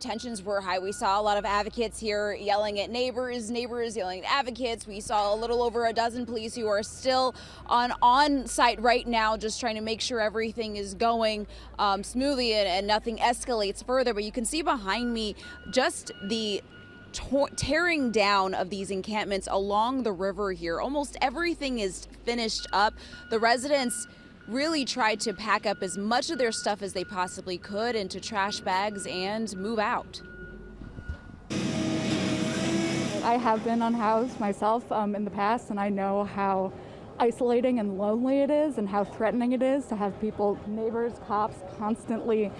Tensions were high. We saw a lot of advocates here yelling at neighbors, neighbors yelling at advocates. We saw a little over a dozen police who are still on site right now, just trying to make sure everything is going smoothly and nothing escalates further. But you can see behind me just the tearing down of these encampments along the river here. Almost everything is finished up. The residents really tried to pack up as much of their stuff as they possibly could into trash bags and move out. I have been unhoused myself in the past, and I know how isolating and lonely it is and how threatening it is to have people, neighbors, cops constantly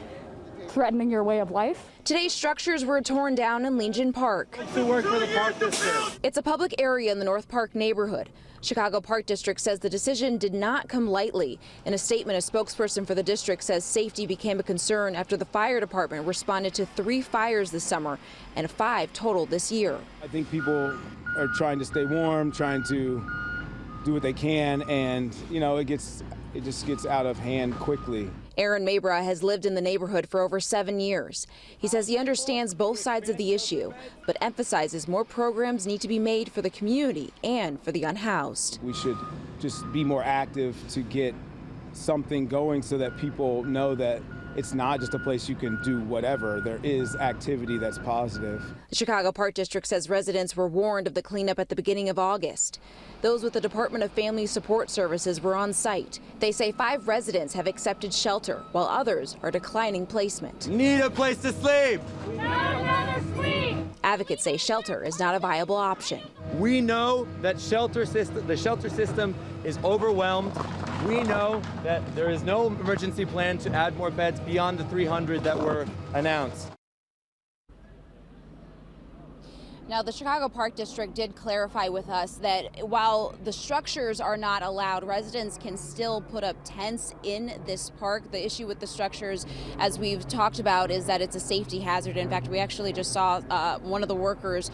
threatening your way of life. Today's structures were torn down in Legion Park. To work for the Park District. It's a public area in the North Park neighborhood. Chicago Park District says the decision did not come lightly. In a statement, a spokesperson for the district says safety became a concern after the fire department responded to 3 fires this summer and 5 total this year. I think people are trying to stay warm, trying to do what they can, and it just gets out of hand quickly. Aaron Mabra has lived in the neighborhood for over 7 years. He says he understands both sides of the issue, but emphasizes more programs need to be made for the community and for the unhoused. We should just be more active to get something going so that people know that it's not just a place you can do whatever. There is activity that's positive. The Chicago Park District says residents were warned of the cleanup at the beginning of August. Those with the Department of Family Support Services were on site. They say 5 residents have accepted shelter, while others are declining placement. Need a place to sleep. Advocates say shelter is not a viable option. We know that the shelter system is overwhelmed. We know that there is no emergency plan to add more beds beyond the 300 that were announced. Now, the Chicago Park District did clarify with us that while the structures are not allowed, residents can still put up tents in this park. The issue with the structures, as we've talked about, is that it's a safety hazard. In fact, we actually just saw one of the workers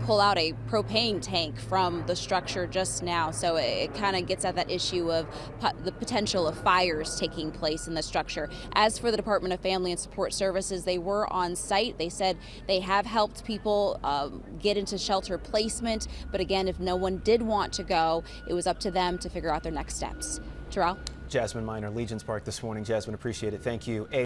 pull out a propane tank from the structure just now. So it kind of gets at that issue of the potential of fires taking place in the structure. As for the Department of Family and Support Services, they were on site. They said they have helped people get into shelter placement. But again, if no one did want to go, it was up to them to figure out their next steps. Terrell? Jasmine Miner, Legions Park this morning. Jasmine, appreciate it. Thank you.